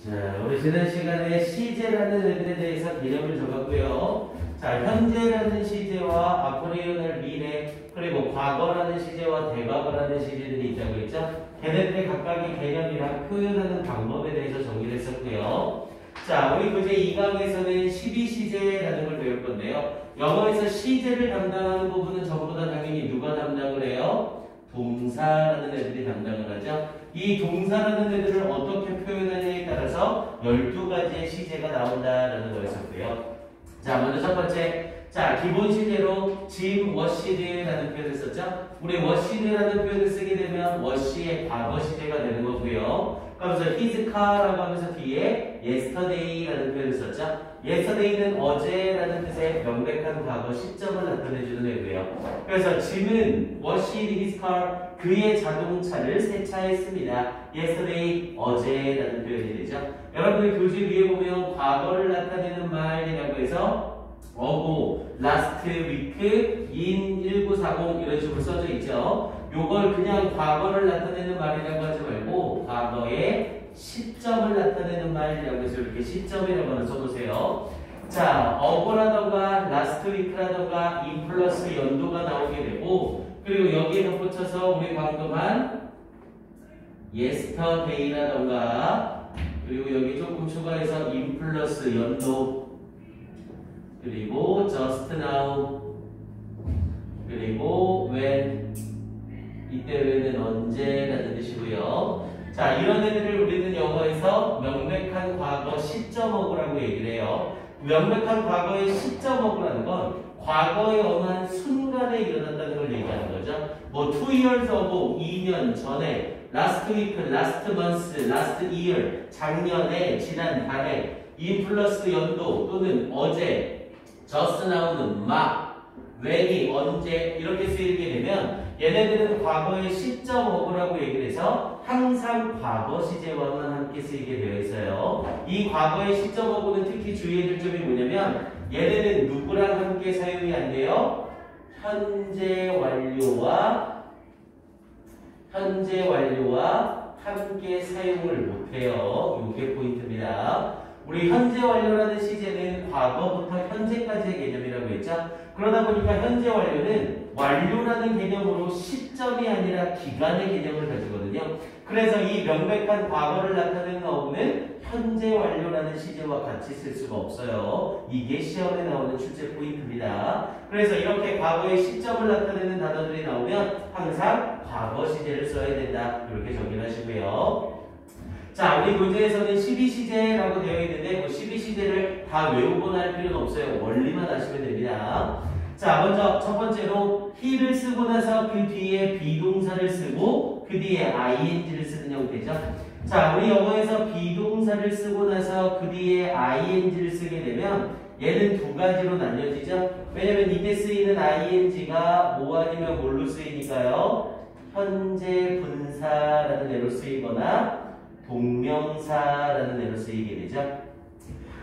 자, 우리 지난 시간에 시제라는 애들에 대해서 개념을 적었고요. 자, 현재라는 시제와 앞으로 일어날 미래, 그리고 과거라는 시제와 대과거라는 시제들이 있다고 했죠. 걔네들의 각각의 개념이랑 표현하는 방법에 대해서 정리를 했었고요. 자, 우리 교재 2강에서는 12시제라는 걸 배울 건데요. 영어에서 시제를 담당하는 부분은 전부 다 당연히 누가 담당을 해요? 동사라는 애들이 담당을 하죠. 이 동사라는 애들을 어떻게 표현하느냐에 따라서 12가지의 시제가 나온다라는 거였었고요. 자, 먼저 첫 번째. 자, 기본 시제로 짐 워시드라는 표현을 썼죠. 우리 워시드라는 표현을 쓰게 되면 워시의 과거 시제가 되는 거고요. 그러면서 his car라고 하면서 뒤에 yesterday라는 표현을 썼죠. yesterday는 어제라는 뜻의 명백한 과거 시점을 나타내주는 애고요. 그래서 짐은 washed his car, 그의 자동차를 세차했습니다. yesterday, 어제라는 표현이 되죠. 여러분들 교재 위에 보면 과거를 나타내는 말이라고 해서 어고, last week, in 1940 이런 식으로 써져 있죠. 요걸 그냥 과거를 나타내는 말이라고 하지 말고 과거의 시점을 나타내는 말이라고 해서 이렇게 시점이라고 하나 써보세요. 자, 어고라던가 last week라던가 in 플러스 연도가 나오게 되고, 그리고 여기에 덧붙여서 우리 방금 한 yesterday라던가, 그리고 여기 조금 추가해서 in 플러스 연도, 그리고 just now, 그리고 when, 이때 when은 언제라는 뜻이고요. 자, 이런 애들을 우리는 영어에서 명백한 과거 시점어구라고 얘기를 해요. 명백한 과거의 시점어구라는 건 과거의 어느 한 순간에 일어났다는 걸 얘기하는 거죠. 뭐 2 years ago, 2년 전에, last week, last month, last year, 작년에, 지난달에, 이 플러스 연도 또는 어제, just now는 막, when이 언제 이렇게 쓰이게 되면 얘네들은 과거의 시점어구라고 얘기를 해서 항상 과거 시제와만 함께 쓰이게 되어 있어요. 이 과거의 시점어구는 특히 주의해야 될 점이 뭐냐면 얘네는 누구랑 함께 사용이 안 돼요? 현재 완료와 함께 사용을 못해요. 이게 포인트입니다. 우리 현재 완료라는 시제는 과거부터 현재까지의 개념이라고 했죠. 그러다 보니까 현재 완료는 완료라는 개념으로 시점이 아니라 기간의 개념을 가지거든요. 그래서 이 명백한 과거를 나타내는 어구는 현재 완료라는 시제와 같이 쓸 수가 없어요. 이게 시험에 나오는 출제 포인트입니다. 그래서 이렇게 과거의 시점을 나타내는 단어들이 나오면 항상 과거 시제를 써야 된다. 이렇게 정리를 하시고요. 자, 우리 교재에서는 12시제라고 되어 있는데 뭐 12시제를 다 외우거나 할 필요는 없어요. 원리만 아시면 됩니다. 자, 먼저 첫 번째로 he를 쓰고 나서 그 뒤에 비동사를 쓰고 그 뒤에 ing를 쓰는 형태죠. 자, 우리 영어에서 비동사를 쓰고 나서 그 뒤에 ing를 쓰게 되면 얘는 두 가지로 나뉘어지죠. 왜냐면 이때 쓰이는 ing가 뭐 아니면 뭘로 쓰이니까요. 현재 분사라는 애로 쓰이거나 동명사라는 애로 쓰이게 되죠.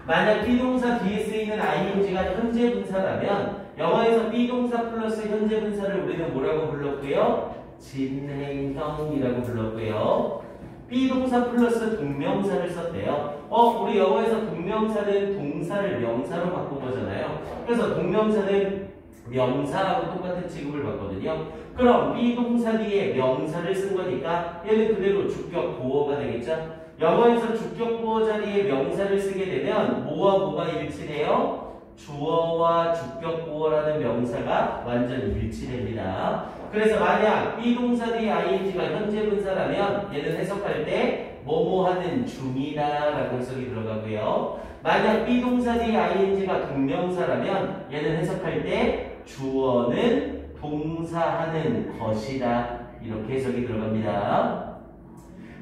만약 비동사 뒤에 쓰이는 ing가 현재 분사라면 영어에서 비동사 플러스 현재 분사를 우리는 뭐라고 불렀고요? 진행형이라고 불렀고요. 비동사 플러스 동명사를 썼대요. 우리 영어에서 동명사는 동사를 명사로 바꾼 거잖아요. 그래서 동명사는 명사하고 똑같은 취급을 받거든요. 그럼 비동사 뒤에 명사를 쓴 거니까 얘는 그대로 주격 보어가 되겠죠. 영어에서 주격 보어 자리에 명사를 쓰게 되면 뭐와 뭐가 일치돼요? 주어와 주격 보어라는 명사가 완전 일치됩니다. 그래서 만약 비동사 뒤에 ing가 현재 분사라면 얘는 해석할 때 뭐뭐 하는 중이다 라고 해석이 들어가고요. 만약 비동사 뒤에 ing가 동명사라면 얘는 해석할 때 주어는 동사하는 것이다. 이렇게 해석이 들어갑니다.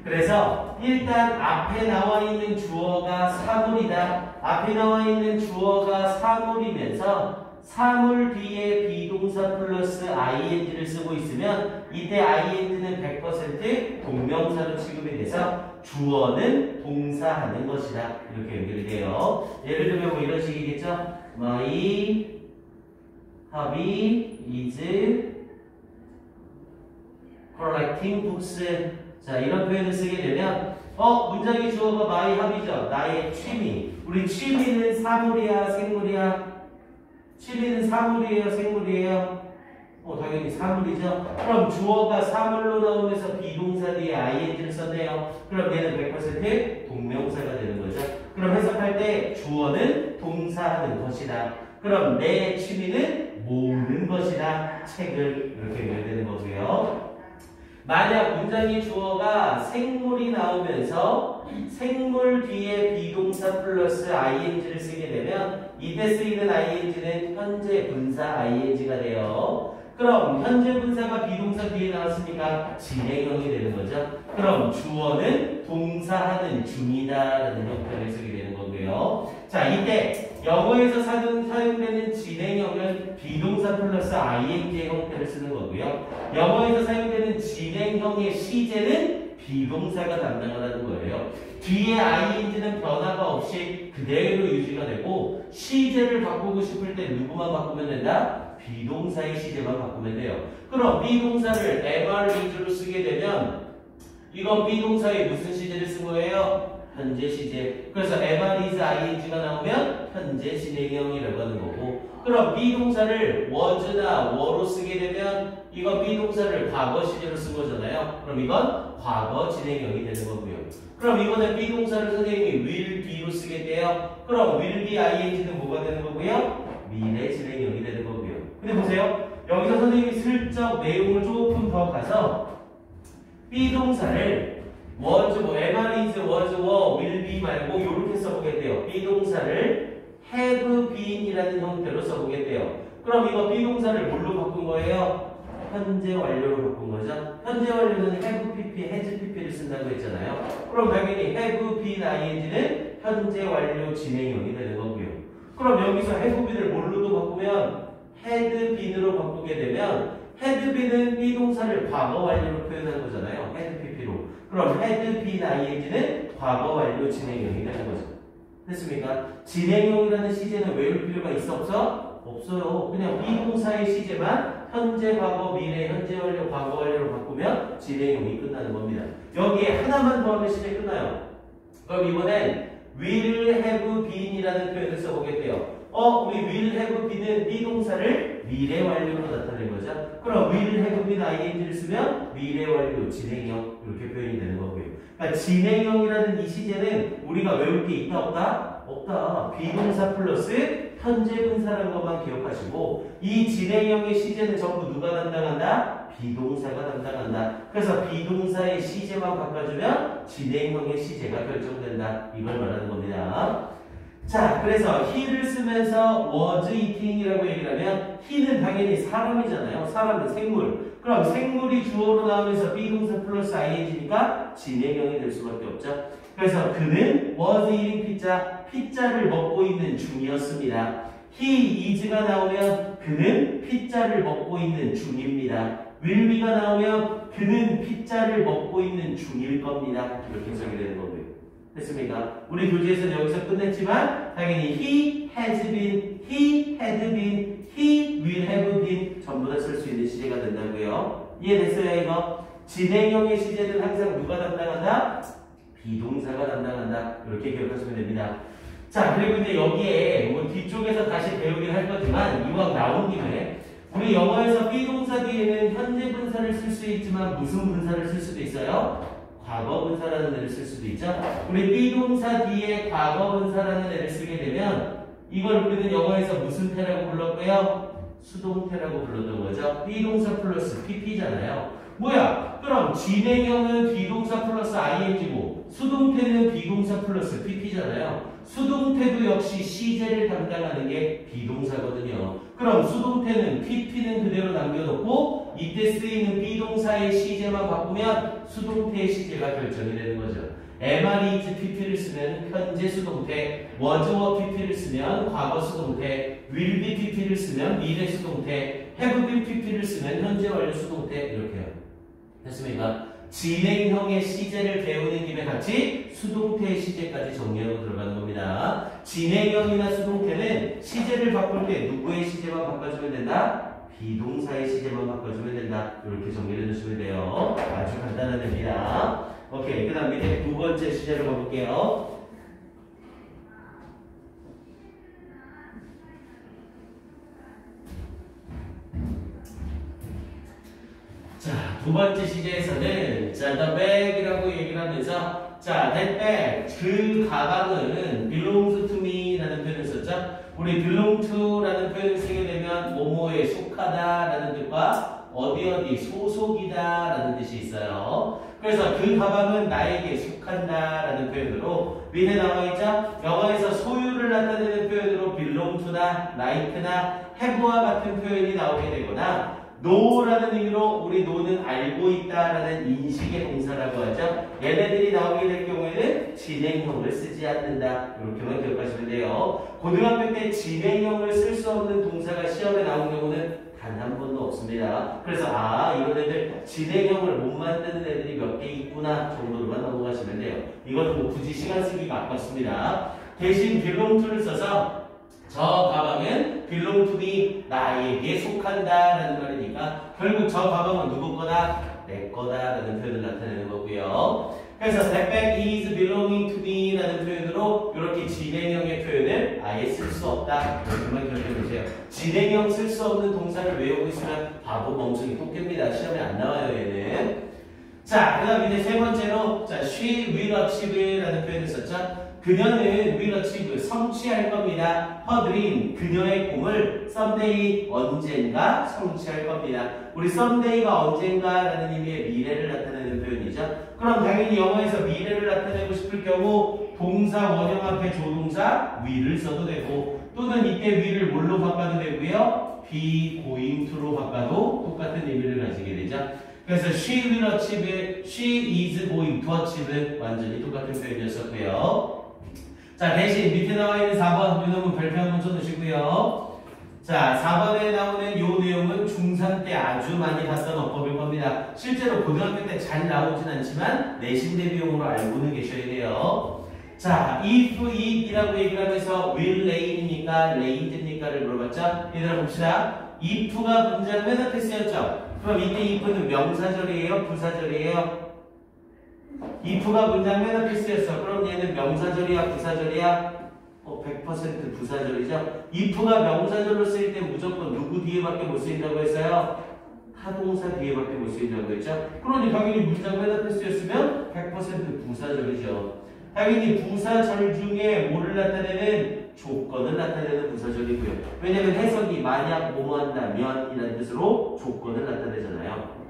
그래서 일단 앞에 나와 있는 주어가 사물이다. 앞에 나와 있는 주어가 사물이면서 사물 뒤에 비동사 플러스 ing를 쓰고 있으면 이때 ing는 100% 동명사로 취급이 돼서 주어는 동사하는 것이다. 이렇게 연결이 돼요. 예를 들면 뭐 이런 식이겠죠. My hobby is collecting books. 자, 이런 표현을 쓰게 되면 문장의 주어가 my hobby죠. 나의 취미. 우리 취미는 사물이야, 생물이야? 취미는 사물이에요, 생물이에요? 당연히 사물이죠. 그럼 주어가 사물로 나오면서 비동사 뒤에 ing를 썼네요. 그럼 얘는 100% 동명사가 되는 거죠. 그럼 해석할 때 주어는 동사하는 것이다. 그럼 내 취미는 모으는 것이다. 책을 이렇게 연결되는 거고요. 만약 문장의 주어가 생물이 나오면서 생물 뒤에 비동사 플러스 ing를 쓰게 되면 이때 쓰이는 ing는 현재 분사 ing가 돼요. 그럼 현재 분사가 비동사 뒤에 나왔으니까 진행형이 되는 거죠. 그럼 주어는 동사하는 중이다라는 형태를 쓰게 되는 거고요. 자, 이때 영어에서 사용되는 진행형은 비동사 플러스 ing의 형태를 쓰는 거고요. 영어에서 사용되는 진행형의 시제는 비동사가 담당을 하는 거예요. 뒤에 ing는 변화가 없이 그대로 유지가 되고 시제를 바꾸고 싶을 때 누구만 바꾸면 된다? 비동사의 시제만 바꾸면 돼요. 그럼 비동사를 MRE로 쓰게 되면 이건 비동사의 무슨 시제를 쓴 거예요? 현재 시제. 그래서 MREs ing가 나오면 현재 진행형이라고 하는 거고, 그럼 비동사를 was나 were로 쓰게 되면 이건 비동사를 과거 시제로 쓴 거잖아요. 그럼 이건 과거 진행형이 되는 거고요. 그럼 이번에 비동사를 선생님이 will be로 쓰겠대요. 그럼 will be ing는 뭐가 되는 거고요? 미래 진행형이 되는 거고요. 근데 보세요. 여기서 선생님이 슬쩍 내용을 조금 더 가서 비동사를 was, MREs, was, were, will be 말고 이렇게 써보겠대요. 비동사를 have been이라는 형태로 써보겠대요. 그럼 이거 비동사를 뭘로 바꾼 거예요? 현재 완료로 바꾼 거죠. 현재 완료는 have pp, has pp를 쓴다고 했잖아요. 그럼 당연히 have been ing는 현재 완료 진행형이 되는 거고요. 그럼 여기서 have been을 뭘로도 바꾸면 had been으로 바꾸게 되면 had been은 비동사를 과거 완료로 표현한 거잖아요. had pp로. 그럼 had been ing는 과거 완료 진행형이 되는 거죠. 됐습니까? 진행형이라는 시제는 외울 필요가 있어 없어? 없어요. 그냥 비동사의 시제만 현재, 과거, 미래, 현재 완료, 과거 완료로 바꾸면 진행형이 끝나는 겁니다. 여기에 하나만 더 하면 시제 끝나요. 그럼 이번엔 will have been이라는 표현을 써보겠대요. 우리 will have been은 비동사를 미래 완료로 나타낸 거죠. 그럼 will have been ing를 쓰면 미래 완료, 진행형 이렇게 표현이 되는 거고요. 그러니까 진행형이라는 이 시제는 우리가 외울 게 있다 없다? 없다. 비동사 플러스 현재 분사라는 것만 기억하시고 이 진행형의 시제는 전부 누가 담당한다? 비동사가 담당한다. 그래서 비동사의 시제만 바꿔주면 진행형의 시제가 결정된다. 이걸 말하는 겁니다. 자, 그래서 he를 쓰면서 was eating이라고 얘기를 하면 he는 당연히 사람이잖아요. 사람은 생물. 그럼 생물이 주어로 나오면서 비동사 플러스 ing니까 진행형이 될 수밖에 없죠. 그래서 그는 was eating pizza, 피자를 먹고 있는 중이었습니다. he is가 나오면 그는 피자를 먹고 있는 중입니다. will be가 나오면 그는 피자를 먹고 있는 중일 겁니다. 이렇게 해석이 되는 거고요. 됐습니까? 우리 교재에서는 여기서 끝냈지만 당연히 he has been, he had been, he will have been 전부 다 쓸 수 있는 시제가 된다고요. 이해됐어요 이거? 진행형의 시제는 항상 누가 담당한다? 비동사가 담당한다. 이렇게 기억하시면 됩니다. 자, 그리고 이제 여기에 뭐 뒤쪽에서 다시 배우긴 할 거지만 이왕 나온 김에 우리 영어에서 비동사 뒤에는 현재 분사를 쓸 수 있지만 무슨 분사를 쓸 수도 있어요? 과거 분사라는 애를 쓸 수도 있죠. 우리 비동사 뒤에 과거 분사라는 애를 쓰게 되면 이걸 우리는 영어에서 무슨 태라고 불렀고요? 수동태라고 불렀던 거죠. 비동사 플러스 pp잖아요. 뭐야? 그럼 진행형은 비동사 플러스 ing고 수동태는 비동사 플러스 pp잖아요. 수동태도 역시 시제를 담당하는 게 비동사거든요. 그럼 수동태는 pp는 그대로 남겨놓고 이때 쓰이는 비동사의 시제만 바꾸면 수동태의 시제가 결정이 되는 거죠. MREs pp를 쓰면 현재 수동태, was were pp를 쓰면 과거 수동태, will be pp를 쓰면 미래 수동태, have been pp를 쓰면 현재 완료 수동태 이렇게요. 됐습니까? 진행형의 시제를 배우는 김에 같이 수동태의 시제까지 정리하고 들어가는 겁니다. 진행형이나 수동태는 시제를 바꿀 때 누구의 시제만 바꿔주면 된다? 비동사의 시제만 바꿔주면 된다. 이렇게 정리를 해주시면 돼요. 아주 간단한 됩니다. 오케이. 그 다음 밑에 두 번째 시제를 봐볼게요. 자, 두 번째 시제에서는 자, the bag이라고 얘기를 하면서 자, that bag, 그 가방은 belongs to me 라는 표현을 썼죠. 우리 belong to 라는 표현을 쓰게 되면 뭐뭐에 속하다 라는 뜻과 어디 소속이다 라는 뜻이 있어요. 그래서 그 가방은 나에게 속한다 라는 표현으로 밑에 나와있죠. 영어에서 소유를 나타내는 표현으로 belong to나 like나 have와 같은 표현이 나오게 되거나 know라는 의미로 우리 know는 알고 있다라는 인식의 동사라고 하죠. 얘네들이 나오게 될 경우에는 진행형을 쓰지 않는다. 이렇게만 기억하시면 돼요. 고등학교 때 진행형을 쓸 수 없는 동사가 시험에 나온 경우는 단 한 번도 없습니다. 그래서 이런 애들 진행형을 못 만드는 애들이 몇 개 있구나 정도로만 넘어가시면 돼요. 이건 뭐 굳이 시간 쓰기가 아깝습니다. 대신 belong to를 써서 저 가방은 belong to me, 나에게 속한다 라는 말이니까 결국 저 가방은 누구 거다? 내 거다 라는 표현을 나타내는 거고요. 그래서 that bag is belonging to me 라는 표현으로 이렇게 진행형의 표현을 아예 쓸 수 없다. 이렇게만 기억해 보세요. 진행형 쓸 수 없는 동사를 외우고 있으면 바보 멍청이 토끼입니다. 시험에 안 나와요 얘는. 자, 그 다음 이제 세 번째로 자, she will achieve 라는 표현을 썼죠. 그녀는 will achieve, 성취할 겁니다. her dream, 그녀의 꿈을 someday, 언젠가 성취할 겁니다. 우리 someday가 언젠가라는 의미의 미래를 나타내는 표현이죠. 그럼 당연히 영어에서 미래를 나타내고 싶을 경우 동사 원형 앞에 조동사 will을 써도 되고 또는 이때 will을 뭘로 바꿔도 되고요. be going to로 바꿔도 똑같은 의미를 가지게 되죠. 그래서 she will achieve, she is going to achieve 완전히 똑같은 표현이었었고요. 자, 대신 밑에 나와 있는 4번 이놈은 별표 한번 쳐두시고요. 자, 4번에 나오는 이 내용은 중3 때 아주 많이 봤던 어법일 겁니다. 실제로 고등학교 때 잘 나오진 않지만 내신 대비용으로 알고는 계셔야 돼요. 자, if, it이라고 얘기를 하면서 will rain입니까? rain입니까를 물어봤죠? 얘들아 봅시다. if가 문장 맨 앞에 쓰였죠? 그럼 이때 if는 명사절이에요? 부사절이에요? if가 문장 맨 앞에 쓰였어. 그럼 얘는 명사절이야? 부사절이야? 100% 부사절이죠? if가 명사절로 쓰일 때 무조건 누구 뒤에밖에 못 쓰인다고 했어요? 타동사 뒤에밖에 못 쓰인다고 했죠? 그러니 당연히 문장 맨 앞에 쓰였으면 100% 부사절이죠. 당연히 부사절 중에 뭐를 나타내는? 조건을 나타내는 부사절이고요. 왜냐면 해석이 만약 뭐뭐 한다면 이라는 뜻으로 조건을 나타내잖아요.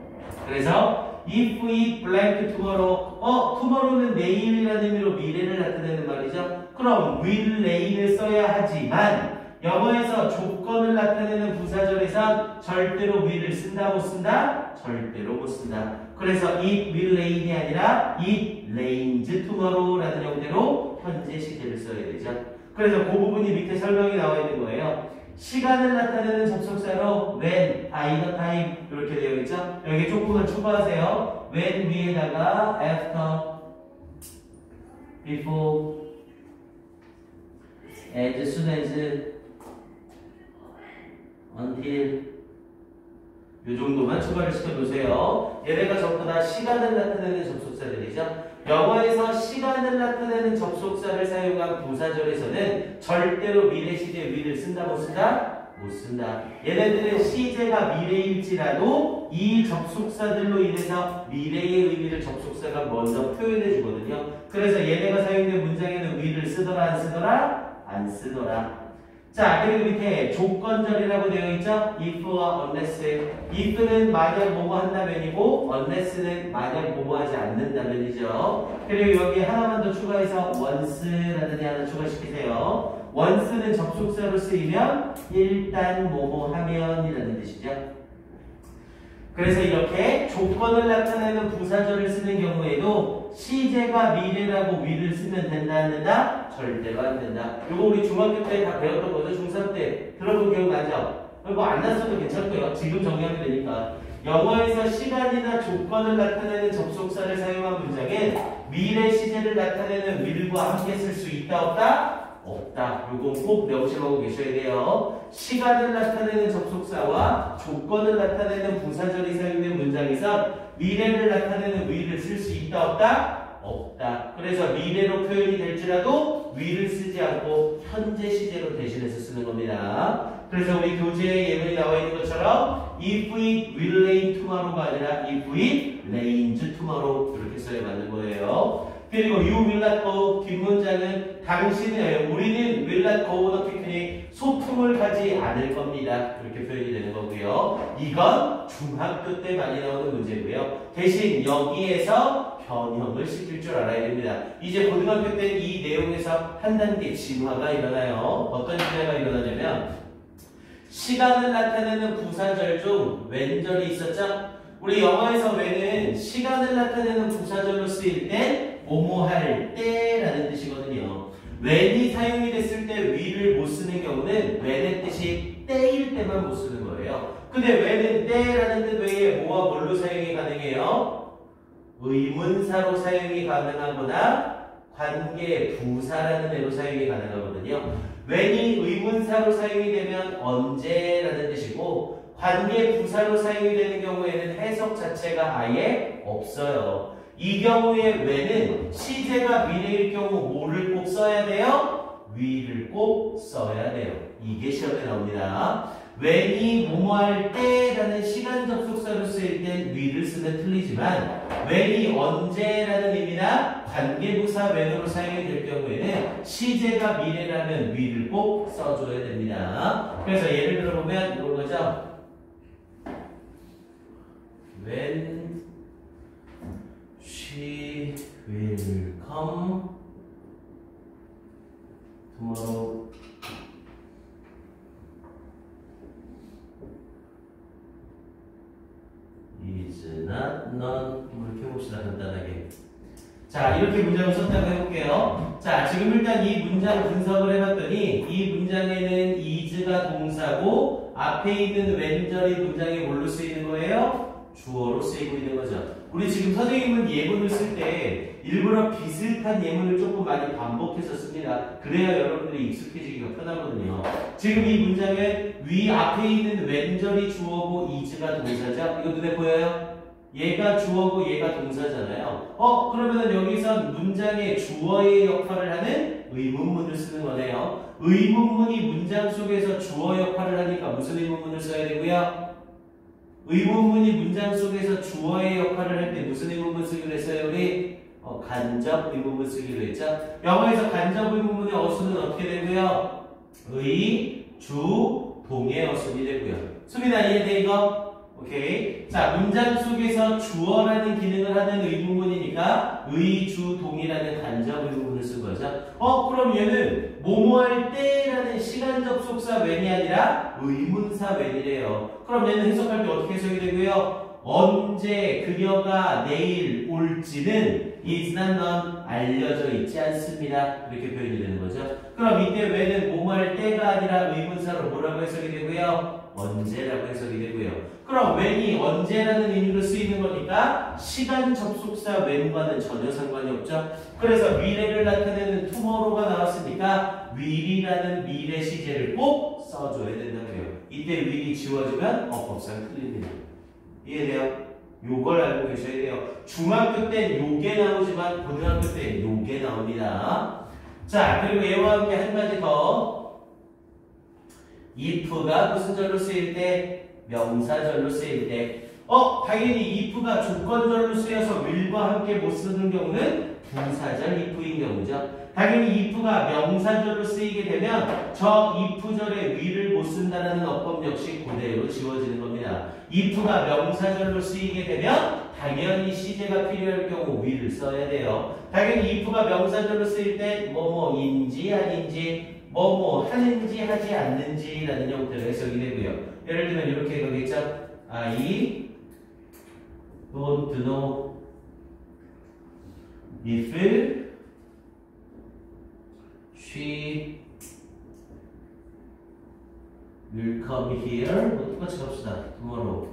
그래서 if we blank tomorrow, tomorrow는 내일이라는 의미로 미래를 나타내는 말이죠. 그럼 will rain을 써야 하지만 영어에서 조건을 나타내는 부사절에서 절대로 will을 쓴다 못 쓴다? 절대로 못 쓴다. 그래서 it will rain이 아니라 it rains tomorrow라는 형태로 현재 시제를 써야 되죠. 그래서 그 부분이 밑에 설명이 나와 있는 거예요. 시간을 나타내는 접속사로 when, either time 이렇게 되어 있죠. 여기 조금만 추가하세요. when 위에다가 after, before, as soon as, until 이 정도만 추가를 시켜보세요. 얘네가 전부 다 시간을 나타내는 접속사들이죠. 영어에서 시간을 나타내는 접속사를 사용한 부사절에서는 절대로 미래 시제 will을 쓴다 못 쓴다? 못 쓴다. 얘네들은 시제가 미래일지라도 이 접속사들로 인해서 미래의 의미를 접속사가 먼저 표현해 주거든요. 그래서 얘네가 사용된 문장에는 will을 쓰더라 안 쓰더라? 안 쓰더라. 자, 그리고 밑에 조건절이라고 되어 있죠? if와 unless. if는 만약 뭐뭐 한다면이고 unless는 만약 뭐뭐 하지 않는다면이죠. 그리고 여기 하나만 더 추가해서 once라는 애 하나 추가시키세요. once는 접속사로 쓰이면 일단 뭐뭐 하면이라는 뜻이죠. 그래서 이렇게 조건을 나타내는 부사절을 쓰는 경우에도 시제가 미래라고 will을 쓰면 된다 안 된다? 절대로 안 된다. 이거 우리 중학교 때 다 배웠던 거죠? 중3 때 들어본 기억나죠? 뭐 안 났어도 괜찮고요. 지금 정리하면 되니까. 영어에서 시간이나 조건을 나타내는 접속사를 사용한 문장엔 미래 시제를 나타내는 will과 함께 쓸 수 있다 없다? 없다. 요건 꼭 명심하고 계셔야 돼요. 시간을 나타내는 접속사와 조건을 나타내는 부사절이 사용된 문장에서 미래를 나타내는 위를 쓸 수 있다 없다? 없다. 그래서 미래로 표현이 될지라도 위를 쓰지 않고 현재 시제로 대신해서 쓰는 겁니다. 그래서 우리 교재에 예문이 나와 있는 것처럼 if it will rain tomorrow가 아니라 if it rains tomorrow 이렇게 써야 맞는 거예요. 그리고 you will not go 뒷문장은 당신은 우리는 will not go on a picnic 소풍을 가지 않을 겁니다. 이렇게 표현이 되는 거고요. 이건 중학교 때 많이 나오는 문제고요. 대신 여기에서 변형을 시킬 줄 알아야 됩니다. 이제 고등학교 때 이 내용에서 한 단계 진화가 일어나요. 어떤 진화가 일어나냐면 시간을 나타내는 부사절 중 웬절이 있었죠? 우리 영어에서 웬은 시간을 나타내는 부사절로 쓰일 때 뭐뭐 할 때라는 뜻이거든요. 웬이 사용이 됐을 때 위를 못 쓰는 경우는 웬의 뜻이 때일 때만 못 쓰는 거예요. 근데 웬은 때라는 뜻 외에 뭐와 뭘로 사용이 가능해요? 의문사로 사용이 가능하거나 관계 부사라는 애로 사용이 가능하거든요. 웬이 의문사로 사용이 되면 언제라는 뜻이고 관계 부사로 사용이 되는 경우에는 해석 자체가 아예 없어요. 이 경우에 웬은 시제가 미래일 경우 뭐를 꼭 써야 돼요? 위를 꼭 써야 돼요. 이게 시험에 나옵니다. 웬이 뭐뭐할 때라는 시간 접속사로 쓰일 땐 위를 쓰면 틀리지만 웬이 언제라는 의미나 관계부사 웬으로 사용이 될 경우에는 시제가 미래라면 위를 꼭 써줘야 됩니다. 그래서 예를 들어보면 이런 거죠. When she will come tomorrow. is not, none. 이렇게 해봅시다. 간단하게. 자, 이렇게 문장을 썼다고 해볼게요. 자, 지금 일단 이 문장 분석을 해봤더니 이 문장에는 is가 동사고 앞에 있는 when절이 문장에 뭘로 쓰이는 거예요? 주어로 쓰이고 있는 거죠. 우리 지금 선생님은 예문을 쓸 때 일부러 비슷한 예문을 조금 많이 반복해서 씁니다. 그래야 여러분들이 익숙해지기가 편하거든요. 지금 이 문장에 위 앞에 있는 when절이 주어고 is가 동사죠. 이거 눈에 보여요? 얘가 주어고 얘가 동사잖아요. 그러면은 여기선 문장의 주어의 역할을 하는 의문문을 쓰는 거네요. 의문문이 문장 속에서 주어 역할을 하니까 무슨 의문문을 써야 되고요? 의문문이 문장 속에서 주어의 역할을 할 때 무슨 의문문 쓰기로 했어요? 우리 간접 의문문 쓰기로 했죠? 영어에서 간접 의문문의 어순은 어떻게 되고요? 의, 주, 동의 어순이 되고요. 수빈아 이해돼 이거? 오케이. 자, 문장 속에서 주어라는 기능을 하는 의문문이니까 의, 주, 동이라는 간접 의문문을 쓴 거죠. 그럼 얘는 뭐뭐할 때라는 시간 접속사 when이 아니라 의문사 when이래요. 그럼 얘는 해석할 때 어떻게 해석이 되고요? 언제 그녀가 내일 올지는 is not known, 알려져 있지 않습니다. 이렇게 표현이 되는 거죠. 그럼 이때 when은 뭐뭐할 때가 아니라 의문사로 뭐라고 해석이 되고요? 언제라고 해석이 되고요. 그럼 when이 언제라는 의미로 쓰이는 거니까 시간 접속사 when과는 전혀 상관이 없죠. 그래서 미래를 나타내는 tomorrow가 나왔으니까 will이라는 미래 시제를 꼭 써줘야 된다고요. 이때 will이 지워지면 법상 틀립니다. 이해돼요? 요걸 알고 계셔야 돼요. 중학교 땐 요게 나오지만 고등학교 땐 요게 나옵니다. 자, 그리고 얘와 함께 한 가지 더. if가 무슨 절로 쓰일 때? 명사절로 쓰일 때. 당연히 if가 조건절로 쓰여서 will과 함께 못 쓰는 경우는 부사절 if인 경우죠. 당연히 if가 명사절로 쓰이게 되면 저 if절에 will을 못 쓴다는 어법 역시 그대로 지워지는 겁니다. if가 명사절로 쓰이게 되면 당연히 시제가 필요할 경우 will을 써야 돼요. 당연히 if가 명사절로 쓰일 때 뭐뭐인지 아닌지 뭐뭐 하는지 하지 않는지라는 형태로 해석이 되고요. 예를 들면 이렇게 가겠죠. I don't know if she will come here. 똑같이 갑시다. tomorrow.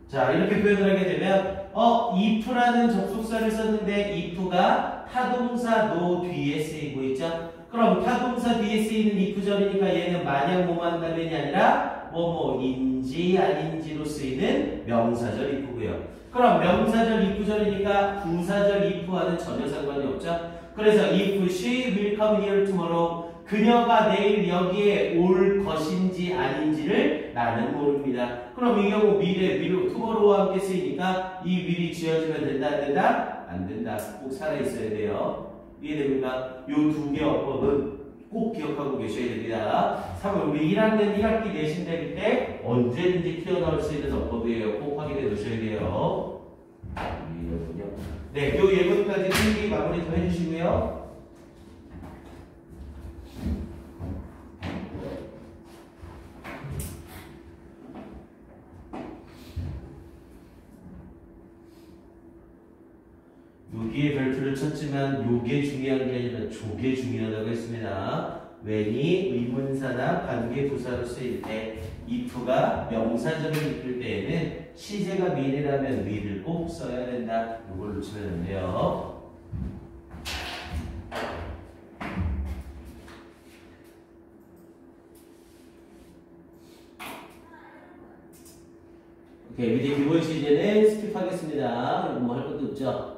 자, 이렇게 표현을 하게 되면 if라는 접속사를 썼는데 if가 타동사 no 뒤에 쓰이고 있죠. 그럼 타동사 뒤에 쓰이는 if절이니까 얘는 마냥 뭐만 답변이 아니라 뭐뭐인지 아닌지로 쓰이는 명사절 if고요. 그럼 명사절 if절이니까 부사절 if와는 전혀 상관이 없죠. 그래서 if she will come here tomorrow, 그녀가 내일 여기에 올 것인지 아닌지를 나는 모릅니다. 그럼 이 경우 미래, tomorrow와 함께 쓰이니까 이 will이 지어지면 된다, 안 된다? 안 된다. 꼭 살아있어야 돼요. 이해됩니까? 요 두 개 어법은 꼭 기억하고 계셔야 됩니다. 3월 우리 1학년 1학기 내신 대비 때 언제든지 튀어나올 수 있는 어법이에요. 꼭 확인해 놓으셔야 돼요. 네, 요 예문까지 필기 마무리 좀 해주시고요. 여기에 별표를 쳤지만 요게 중요한 게 아니라 조게 중요하다고 했습니다. when이 의문사나 관계부사로 쓰일 때 if가 명사절을 이끌 때에는 시제가 will이라면 will을 꼭 써야 된다. 이걸 놓치면 안 돼요. 오케이, 밑에 기본 시제는 스킵하겠습니다. 뭐 할 것도 없죠?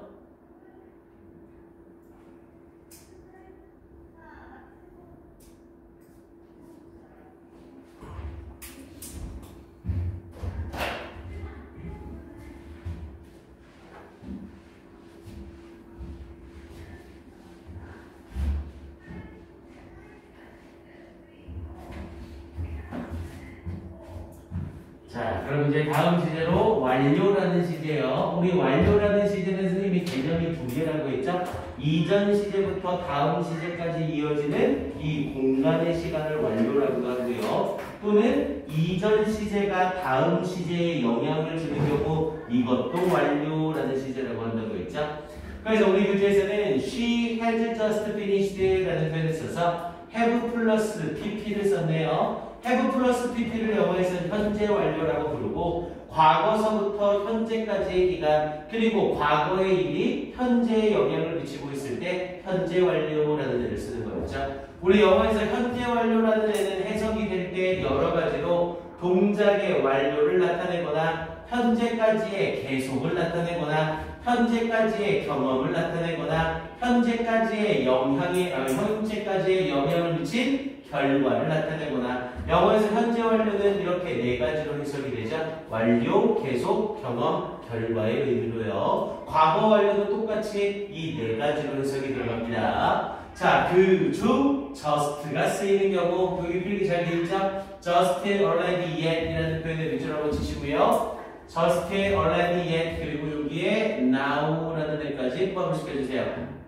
자, 그럼 이제 다음 시제로 완료라는 시제요. 우리 완료라는 시제는 선생님이 개념이 두 개라고 했죠? 이전 시제부터 다음 시제까지 이어지는 이 공간의 시간을 완료라고 하고요. 또는 이전 시제가 다음 시제에 영향을 주는 경우 이것도 완료라는 시제라고 한다고 했죠? 그래서 우리 교재에서는 she has just finished 라는 표현을 써서 have 플러스 pp를 썼네요. have 플러스 pp를 영어에서는 현재 완료라고 부르고 과거서부터 현재까지의 기간 그리고 과거의 일이 현재에 영향을 미치고 있을 때 현재 완료라는 애를 쓰는 거였죠. 우리 영어에서 현재 완료라는 애는 해석이 될 때 여러 가지로 동작의 완료를 나타내거나 현재까지의 계속을 나타내거나 현재까지의 경험을 나타내거나 현재까지의 현재까지의 영향을 미친 결과를 나타내거나 영어에서 현재 완료는 이렇게 네 가지로 해석이 되죠. 완료, 계속, 경험, 결과의 의미로요. 과거 완료도 똑같이 이 네 가지로 해석이 들어갑니다. 자, 그 중 just가 쓰이는 경우 여기 필기 잘 돼 있죠? just, already, yet 이라는 표현을 밑줄 한번 치시고요. just, already, yet 그리고 여기에 now라는 애까지 포함을 시켜주세요.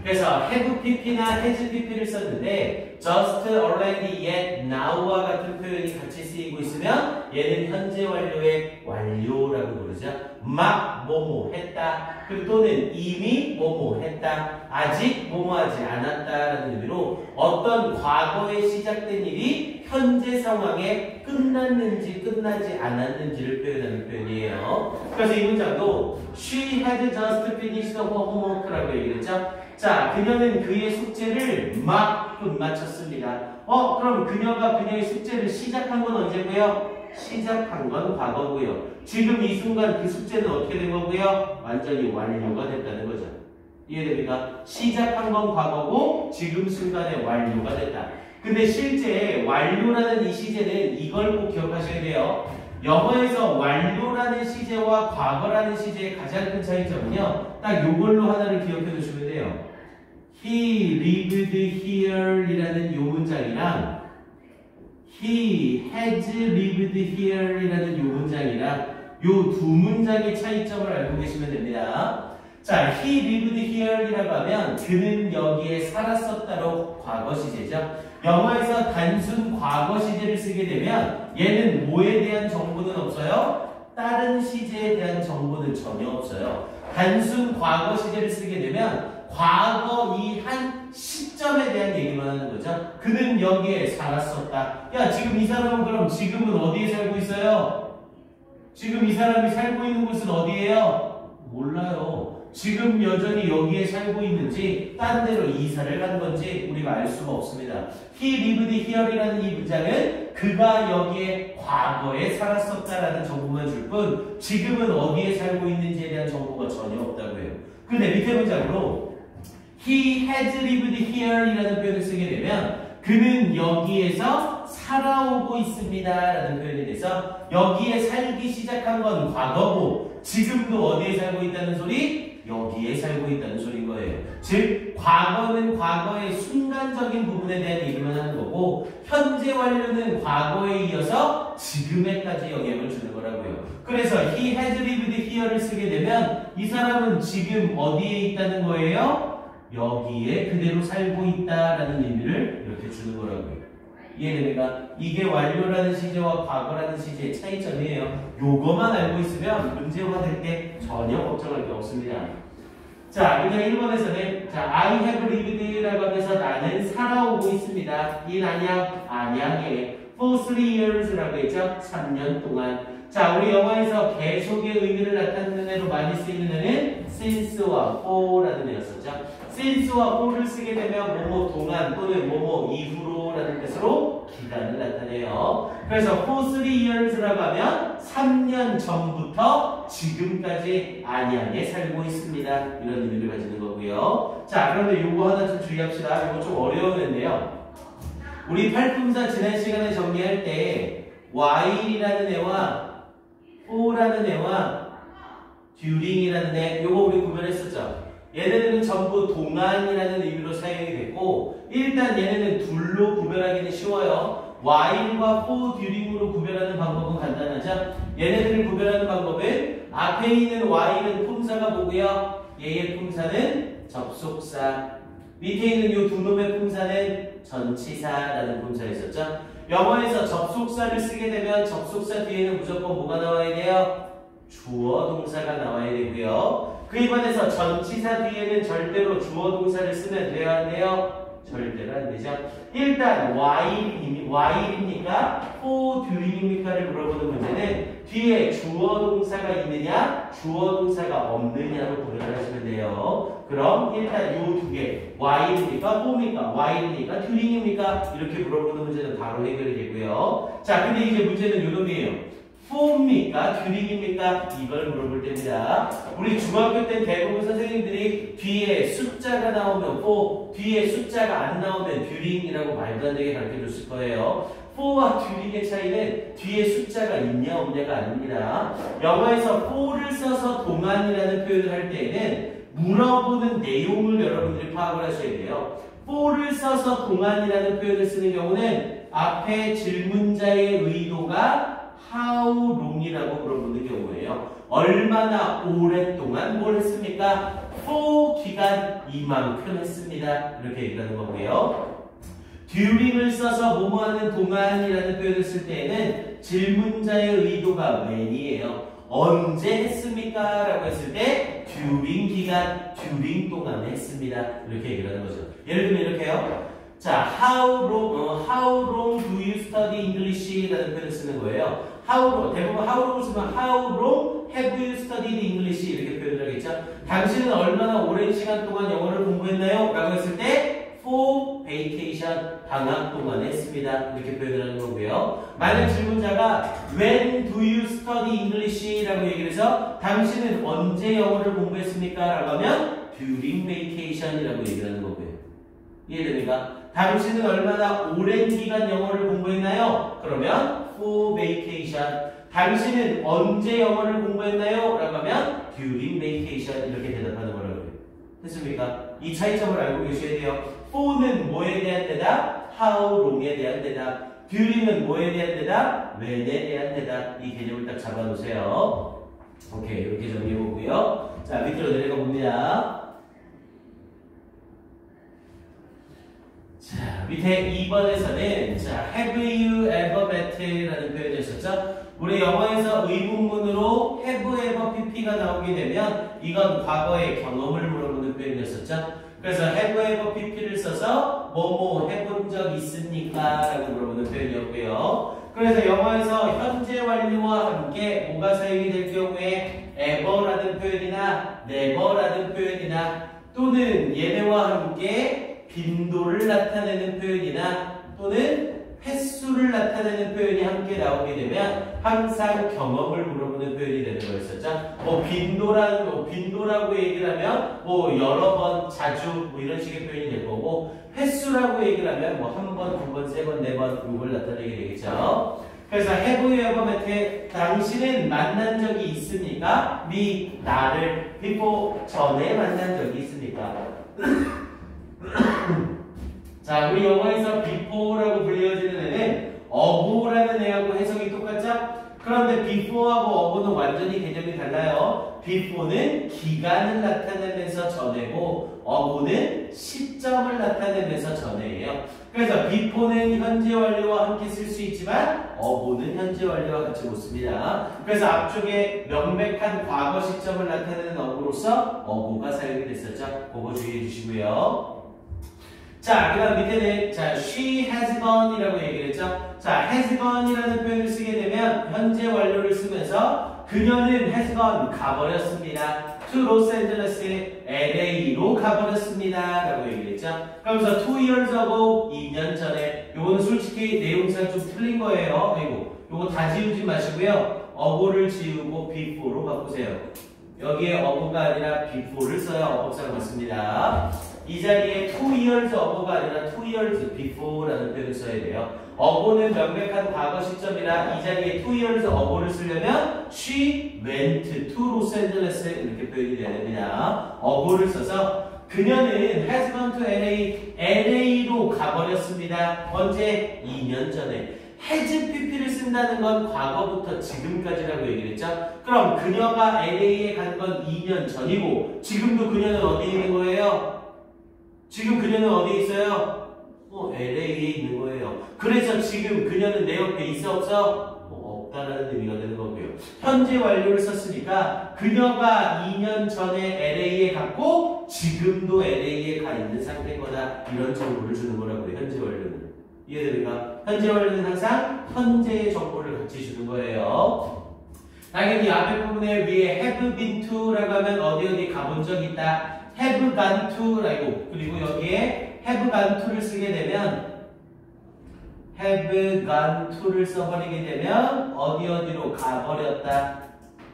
그래서 have pp나 has pp를 썼는데 just, already, yet, now와 같은 표현이 같이 쓰이고 있으면 얘는 현재 완료의 완료라고 부르죠. 막 뭐뭐 했다. 그리고 또는 이미 뭐뭐 했다. 아직 뭐뭐하지 않았다라는 의미로 어떤 과거에 시작된 일이 현재 상황에 끝났는지 끝나지 않았는지를 표현하는 표현이에요. 그래서 이 문장도 she had just finished her homework라고 얘기했죠. 자, 그녀는 그의 숙제를 막 끝마쳤습니다. 그럼 그녀가 그녀의 숙제를 시작한 건 언제고요? 시작한 건 과거고요. 지금 이 순간 그 숙제는 어떻게 된 거고요? 완전히 완료가 됐다는 거죠. 이해됩니까? 시작한 건 과거고 지금 순간에 완료가 됐다. 근데 실제 완료라는 이 시제는 이걸 꼭 기억하셔야 돼요. 영어에서 완료라는 시제와 과거라는 시제의 가장 큰 차이점은요. 딱 요걸로 하나를 기억해 두시면 돼요. He lived here 이라는 요 문장이랑 He has lived here 이라는 요 문장이랑 요 두 문장의 차이점을 알고 계시면 됩니다. 자, he lived here 이라고 하면 그는 여기에 살았었다로 과거 시제죠. 영어에서 단순 과거 시제를 쓰게 되면 얘는 뭐에 대한 정보는 없어요? 다른 시제에 대한 정보는 전혀 없어요. 단순 과거 시제를 쓰게 되면 과거 이 한 시점에 대한 얘기만 하는 거죠. 그는 여기에 살았었다. 야, 지금 이 사람은 그럼 지금은 어디에 살고 있어요? 지금 이 사람이 살고 있는 곳은 어디예요? 몰라요. 지금 여전히 여기에 살고 있는지 딴 데로 이사를 간 건지 우리가 알 수가 없습니다. He lived here이라는 이 문장은 그가 여기에 과거에 살았었다라는 정보만 줄 뿐 지금은 어디에 살고 있는지에 대한 정보가 전혀 없다고 해요. 근데 밑에 문장으로 He has lived here이라는 표현을 쓰게 되면 그는 여기에서 살아오고 있습니다 라는 표현이 돼서 여기에 살기 시작한 건 과거고 지금도 어디에 살고 있다는 소리? 여기에 살고 있다는 소리인 거예요. 즉 과거는 과거의 순간적인 부분에 대한 얘기만 하는 거고 현재 완료는 과거에 이어서 지금에까지 영향을 주는 거라고요. 그래서 he has lived here를 쓰게 되면 이 사람은 지금 어디에 있다는 거예요? 여기에 그대로 살고 있다라는 의미를 이렇게 주는 거라고요. 이해됩니까? 이게 완료라는 시제와 과거라는 시제의 차이점이에요. 요거만 알고 있으면 문제화 될 때 전혀 걱정할 게 없습니다. 자, 그냥 1번에서는 자, I have lived라고 하면서 나는 살아오고 있습니다. 이 안양에 for 3 years라고 했죠? 3년 동안. 자, 우리 영어에서 계속의 의미를 나타내는 애로 많이 쓰이는 애는 since와 for라는 애였었죠. since와 for를 쓰게 되면 뭐뭐 동안 또는 뭐뭐 이후로라는 뜻으로 기간을 나타내요. 그래서 for 3 years라고 하면 3년 전부터 지금까지 안양에 살고 있습니다. 이런 의미를 가지는 거고요. 자, 그런데 요거 하나 좀 주의합시다. 이거 좀 어려운 애인데요. 우리 팔품사 지난 시간에 정리할 때 while이라는 애와 for라는 애와 during이라는 애 요거 우리 구별했었죠. 얘네들은 전부 동안이라는 의미로 사용이 됐고 일단 얘네는 둘로 구별하기는 쉬워요. while과 for, during으로 구별하는 방법은 간단하죠. 얘네들을 구별하는 방법은 앞에 있는 while은 품사가 뭐고요? 얘의 품사는 접속사. 밑에 있는 이 두 놈의 품사는 전치사라는 품사가 있었죠. 영어에서 접속사를 쓰게 되면 접속사 뒤에는 무조건 뭐가 나와야 돼요? 주어 동사가 나와야 되고요. 그에 반해서 전치사 뒤에는 절대로 주어 동사를 쓰면 돼야 안 돼요? 절대로 안 되죠. 일단 while입니까? for, during입니까를 물어보는 문제는 뒤에 주어 동사가 있느냐, 주어 동사가 없느냐로 구별을 하시면 돼요. 그럼 일단 이 두 개, while입니까? for입니까? while입니까? during입니까? 이렇게 물어보는 문제는 바로 해결이 되고요. 자, 근데 이제 문제는 요 놈이에요. for입니까? during입니까? 이걸 물어볼 때입니다. 우리 중학교 때 대부분 선생님들이 뒤에 숫자가 나오면 for, 뒤에 숫자가 안 나오면 during이라고 말도 안 되게 가르쳐 줬을 거예요. for와 during의 차이는 뒤에 숫자가 있냐 없냐가 아닙니다. 영어에서 for를 써서 동안이라는 표현을 할 때에는 물어보는 내용을 여러분들이 파악을 하셔야 돼요. for를 써서 동안이라는 표현을 쓰는 경우는 앞에 질문자의 의도가 how long이라고 물어보는 경우예요. 얼마나 오랫동안 뭘 했습니까? for 기간 이만큼 했습니다. 이렇게 얘기하는 거고요. during을 써서 뭐뭐하는 동안이라는 표현을 쓸 때에는 질문자의 의도가 when이에요. 언제 했습니까? 라고 했을 때 during 기간, during 동안 했습니다. 이렇게 얘기를 하는 거죠. 예를 들면 이렇게요. 자, how long do you study English? 라는 표현을 쓰는 거예요. 대부분 how long 쓰면 how long have you studied English? 이렇게 표현을 하겠죠. 당신은 얼마나 오랜 시간 동안 영어를 공부했나요? 라고 했을 때 for vacation, 방학 동안 했습니다. 이렇게 표현을 하는 거고요. 만약 질문자가 when do you study English? 라고 얘기를 해서 당신은 언제 영어를 공부했습니까? 라고 하면 during vacation 이라고 얘기를 하는 거고요. 이해됩니까? 당신은 얼마나 오랜 기간 영어를 공부했나요? 그러면 for vacation. 당신은 언제 영어를 공부했나요? 라고 하면 during vacation 이렇게 대답하는 거라고요. 됐습니까? 이 차이점을 알고 계셔야 돼요. for는 뭐에 대한 대답? how long에 대한 대답. during은 뭐에 대한 대답? when에 대한 대답. 이 개념을 딱 잡아놓으세요. 오케이, 이렇게 정리해보고요. 자, 밑으로 내려가 봅니다. 자, 밑에 2번에서는 자, have you ever met? 라는 표현이 있었죠. 우리 영어에서 의문문으로 have ever pp가 나오게 되면 이건 과거의 경험을 물어보는 표현이었었죠. 그래서 have ever pp를 써서 뭐뭐 해본 적 있습니까? 라고 물어보는 표현이었고요. 그래서 영어에서 현재 완료와 함께 뭐가 사용이 될 경우에 ever라는 표현이나 never라는 표현이나 또는 얘네와 함께 빈도를 나타내는 표현이나 또는 횟수를 나타내는 표현이 함께 나오게 되면 항상 경험을 물어보는 표현이 되는 거였었죠. 빈도라고 얘기를 하면 여러 번, 자주 이런 식의 표현이 될 거고 횟수라고 얘기를 하면 한 번, 두 번, 세 번, 네 번 이걸 나타내게 되겠죠. 그래서 have you ever met 당신은 만난 적이 있습니까? me 나를 before 전에 만난 적이 있습니까? 자, 우리 영어에서 before라고 불려지는 애는 ago라는 애하고 해석이 똑같죠? 그런데 before하고 ago는 완전히 개념이 달라요. before는 기간을 나타내면서 전에고 ago는 시점을 나타내면서 전에예요. 그래서 before는 현재 완료와 함께 쓸 수 있지만 ago는 현재 완료와 같이 못 씁니다. 그래서 앞쪽에 명백한 과거 시점을 나타내는 ago로서 ago가 사용이 됐었죠. 그거 주의해 주시고요. 자, 그 다음 밑에는 she has gone 이라고 얘기를 했죠. 자, has gone 이라는 표현을 쓰게 되면 현재 완료를 쓰면서 그녀는 has gone 가버렸습니다. to Los Angeles, LA로 가버렸습니다. 라고 얘기를 했죠. 그러면서 2 years ago, 2년 전에 요거는 솔직히 내용상 좀 틀린 거예요. 아이고, 요거 다 지우지 마시고요. ago를 지우고 before로 바꾸세요. 여기에 ago가 아니라 before를 써야 어법상 맞습니다. 이 자리에 2 years ago가 아니라 2 years before라는 표현을 써야 돼요. ago는 명백한 과거 시점이라 이 자리에 2 years ago를 쓰려면 she went to Los Angeles 이렇게 표현이 돼야 됩니다. ago를 써서 그녀는 has gone to LA로 가버렸습니다. 언제? 2년 전에. has pp를 쓴다는 건 과거부터 지금까지라고 얘기를 했죠. 그럼 그녀가 LA에 간 건 2년 전이고 지금도 그녀는 어디 있는 거예요? 지금 그녀는 어디에 있어요? LA에 있는 거예요. 그래서 지금 그녀는 내 옆에 있어 없어? 없다라는 의미가 되는 거고요. 현재 완료를 썼으니까 그녀가 2년 전에 LA에 갔고 지금도 LA에 가 있는 상태인 거다. 이런 정보를 주는 거라고요. 현재 완료는. 이해됩니까? 현재 완료는 항상 현재의 정보를 같이 주는 거예요. 당연히 앞에 부분에 위에 have been to라고 하면 어디 가본 적 있다. have gone to라고 그리고 여기에 have gone to를 쓰게 되면 have gone to를 써버리게 되면 어디로 가버렸다.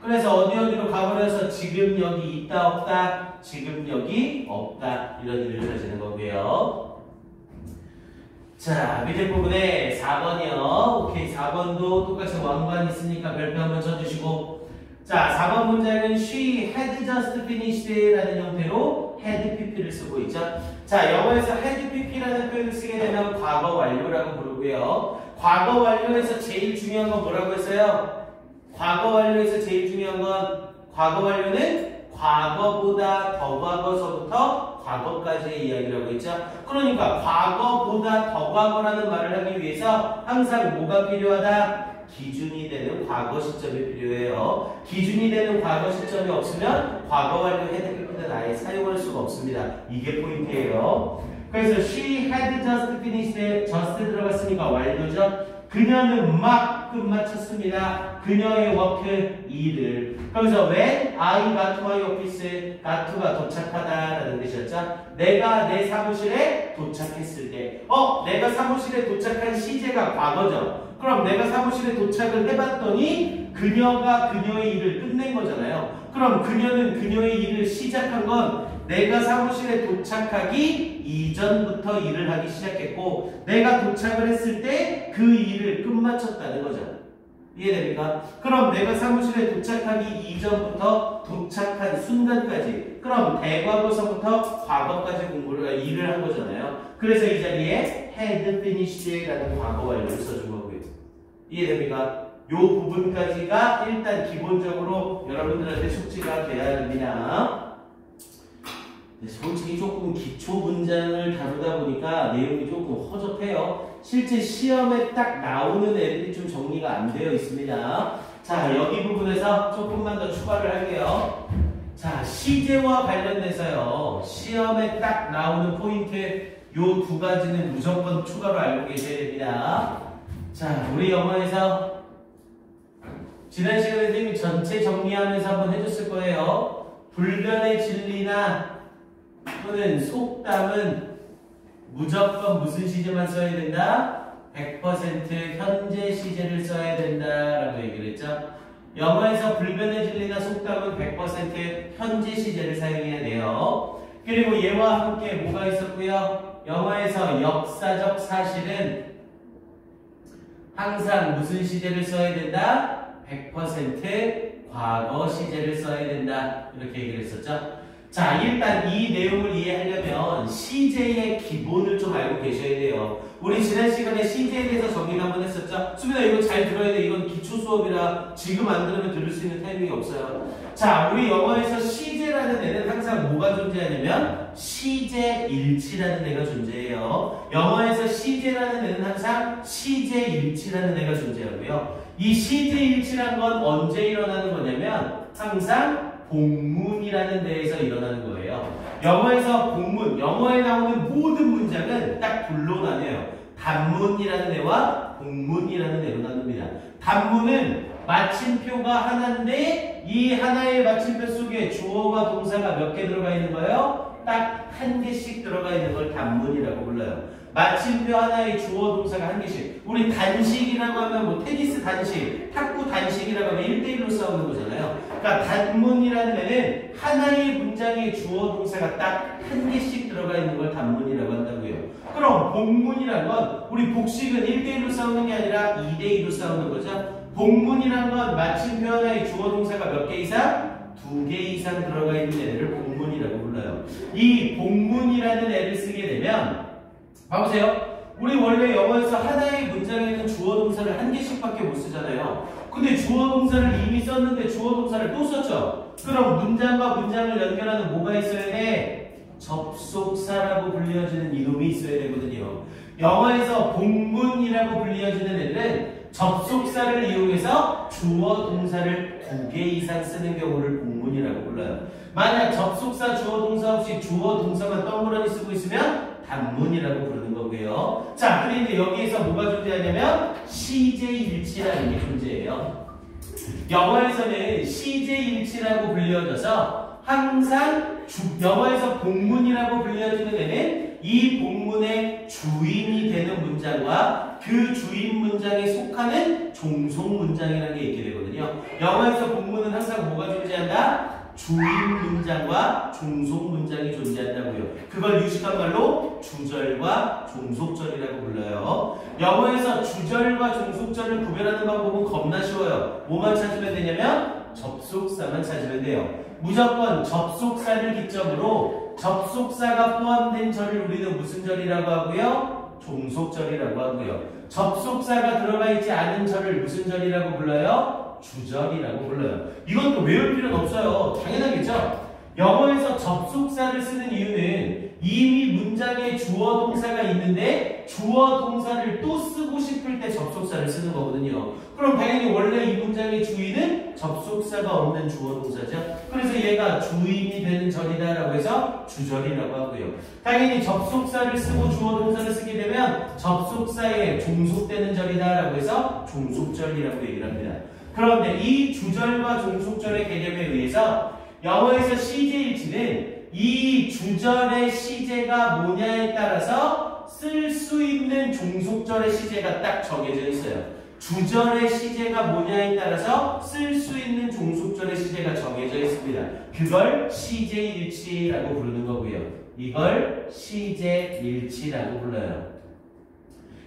그래서 어디로 가버려서 지금 여기 있다 없다 지금 여기 없다 이런 일을 해주는 거고요. 자, 밑에 부분에 4번이요. 오케이, 4번도 똑같이 왕관 있으니까 별표 한번 쳐주시고 자, 4번 문장은 she had just finished 라는 형태로 had pp를 쓰고 있죠. 자, 영어에서 had pp라는 표현을 쓰게 되면 과거 완료라고 부르고요. 과거 완료에서 제일 중요한 건 뭐라고 했어요? 과거 완료에서 제일 중요한 건 과거 완료는 과거보다 더 과거서부터 과거까지의 이야기라고 했죠. 그러니까 과거보다 더 과거라는 말을 하기 위해서 항상 뭐가 필요하다? 기준이 되는 과거 시점이 필요해요. 기준이 되는 과거 시점이 없으면 과거 완료 헤드피는 아예 사용할 수가 없습니다. 이게 포인트예요. 그래서 she had just finished, just 들어갔으니까 완료죠. 그녀는 막 끝마쳤습니다. 그녀의 워크 일을. 그래서 when I got to my office, got to가 도착하다라는 뜻이었죠. 내가 내 사무실에 도착했을 때, 내가 사무실에 도착한 시제가 과거죠. 그럼 내가 사무실에 도착을 해봤더니 그녀가 그녀의 일을 끝낸 거잖아요. 그럼 그녀는 그녀의 일을 시작한 건 내가 사무실에 도착하기 이전부터 일을 하기 시작했고 내가 도착을 했을 때 그 일을 끝마쳤다는 거잖아요. 이해됩니까? 그럼 내가 사무실에 도착하기 이전부터 도착한 순간까지 그럼 대과거서부터 과거까지 일을 한 거잖아요. 그래서 이 자리에 had finished라는 과거 완료를 써준 거고요. 이해됩니까? 요 부분까지가 일단 기본적으로 여러분들한테 숙지가 돼야 됩니다. 솔직히 조금 기초 문장을 다루다 보니까 내용이 조금 허접해요. 실제 시험에 딱 나오는 애들이 좀 정리가 안 되어 있습니다. 자, 여기 부분에서 조금만 더 추가를 할게요. 자, 시제와 관련돼서요. 시험에 딱 나오는 포인트 요 두 가지는 무조건 추가로 알고 계셔야 됩니다. 자, 우리 영어에서 지난 시간에 선생님이 전체 정리하면서 한번 해줬을 거예요. 불변의 진리나 또는 속담은 무조건 무슨 시제만 써야 된다? 100% 현재 시제를 써야 된다라고 얘기를 했죠. 영어에서 불변의 진리나 속담은 100% 현재 시제를 사용해야 돼요. 그리고 얘와 함께 뭐가 있었고요? 영어에서 역사적 사실은 항상 무슨 시제를 써야 된다? 100% 과거 시제를 써야 된다. 이렇게 얘기를 했었죠. 자, 일단 이 내용을 이해하려면 시제의 기본을 좀 알고 계셔야 돼요. 우리 지난 시간에 시제에 대해서 정리를 한번 했었죠. 수빈아, 이거 잘 들어야 돼. 이건 기초 수업이라 지금 안 들으면 들을 수 있는 타이밍이 없어요. 자, 우리 영어에서 시제라는 애는 항상 뭐가 존재하냐면 시제일치라는 애가 존재해요. 영어에서 시제라는 애는 항상 시제일치라는 애가 존재하고요. 이 시제일치란 건 언제 일어나는 거냐면 항상 복문이라는 데에서 일어나는 거예요. 영어에서 복문, 영어에 나오는 모든 문장은 딱 둘로 나뉘어요. 단문이라는 애와 복문이라는 애로 나눕니다. 단문은 마침표가 하나인데 이 하나의 마침표 속에 주어와 동사가 몇 개 들어가 있는 거예요? 딱 한 개씩 들어가 있는 걸 단문이라고 불러요. 마침표 하나의 주어 동사가 한 개씩. 우리 단식이라고 하면 뭐 테니스 단식, 탁구 단식이라고 하면 1대1로 싸우는 거잖아요. 그러니까 단문이라는 애는 하나의 문장의 주어 동사가 딱 한 개씩 들어가 있는 걸 단문이라고 한다고요. 그럼 복문이란 건 우리 복식은 1대1로 싸우는 게 아니라 2대2로 싸우는 거죠. 복문이란 건 마침표 하나의 주어 동사가 몇 개 이상? 2개 이상 들어가 있는 애를 복문이라고 불러요. 이 복문이라는 애를 쓰게 되면 봐보세요. 우리 원래 영어에서 하나의 문장에는 주어 동사를 한 개씩밖에 못 쓰잖아요. 근데 주어 동사를 이미 썼는데 주어 동사를 또 썼죠. 그럼 문장과 문장을 연결하는 뭐가 있어야 돼? 접속사라고 불려지는 이놈이 있어야 되거든요. 영어에서 복문이라고 불려지는 애들은 접속사를 이용해서 주어 동사를 2개 이상 쓰는 경우를 복문이라고 불러요. 만약 접속사 주어 동사 없이 주어 동사만 덩그러니 쓰고 있으면 단문이라고 부르는 거고요. 자, 그런데 여기에서 뭐가 존재하냐면 시제일치라는 게 존재해요. 영어에서는 시제일치라고 불려져서 항상 영어에서 복문이라고 불려지는 애는 이 복문의 주인이 되는 문장과 그 주인 문장에 속하는 종속 문장이라는 게 있게 되거든요. 영어에서 복문은 항상 뭐가 존재한다? 주인 문장과 종속 문장이 존재한다고요. 그걸 유식한 말로 주절과 종속절이라고 불러요. 영어에서 주절과 종속절을 구별하는 방법은 겁나 쉬워요. 뭐만 찾으면 되냐면 접속사만 찾으면 돼요. 무조건 접속사를 기점으로 접속사가 포함된 절을 우리는 무슨 절이라고 하고요? 종속절이라고 하고요. 접속사가 들어가 있지 않은 절을 무슨 절이라고 불러요? 주절이라고 불러요. 이것도 외울 필요는 없어요. 당연하겠죠? 영어에서 접속사를 쓰는 이유는 이미 문장에 주어 동사가 있는데 주어 동사를 또 쓰고 싶을 때 접속사를 쓰는 거거든요. 그럼 당연히 원래 이 문장의 주인은 접속사가 없는 주어 동사죠. 그래서 얘가 주인이 되는 절이다라고 해서 주절이라고 하고요. 당연히 접속사를 쓰고 주어 동사를 쓰게 되면 접속사에 종속되는 절이다라고 해서 종속절이라고 얘기를 합니다. 그런데 이 주절과 종속절의 개념에 의해서 영어에서 시제일치는 이 주절의 시제가 뭐냐에 따라서 쓸 수 있는 종속절의 시제가 딱 정해져 있어요. 주절의 시제가 뭐냐에 따라서 쓸 수 있는 종속절의 시제가 정해져 있습니다. 그걸 시제일치라고 부르는 거고요. 이걸 시제일치라고 불러요.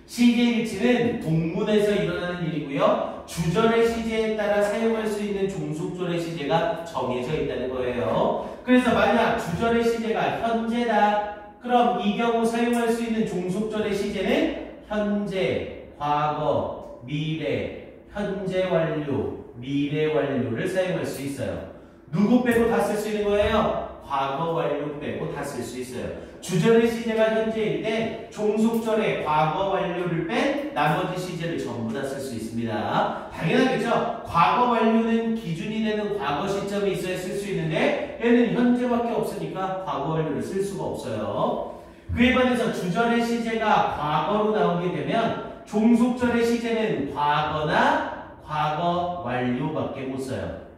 시제일치는 복문에서 일어나는 일이고요. 주절의 시제에 따라 사용할 수 있는 종속절의 시제가 정해져 있다는 거예요. 그래서 만약 주절의 시제가 현재다. 그럼 이 경우 사용할 수 있는 종속절의 시제는 현재, 과거, 미래, 현재 완료, 미래 완료를 사용할 수 있어요. 누구 빼고 다 쓸 수 있는 거예요? 과거 완료 빼고 다 쓸 수 있어요. 주절의 시제가 현재일 때 종속절의 과거 완료를 뺀 나머지 시제를 전부 다 쓸 수 있습니다. 당연하겠죠? 과거 완료는 기준이 되는 과거 시점이 있어야 쓸 수 있는데 얘는 현재밖에 없으니까 과거 완료를 쓸 수가 없어요. 그에 반해서 주절의 시제가 과거로 나오게 되면 종속절의 시제는 과거나 과거 완료밖에 못 써요.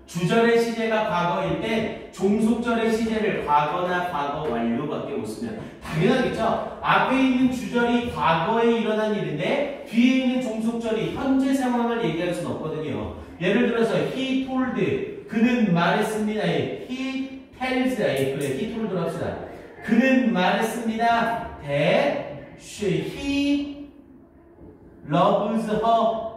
주절의 시제가 과거일 때 종속절의 시제를 과거나 과거 완료밖에 못 쓰면 당연하겠죠. 앞에 있는 주절이 과거에 일어난 일인데 뒤에 있는 종속절이 현재 상황을 얘기할 수는 없거든요. 예를 들어서 he told 그는 말했습니다. he tells 그래 he told 합시다. 그는 말했습니다. that he loves her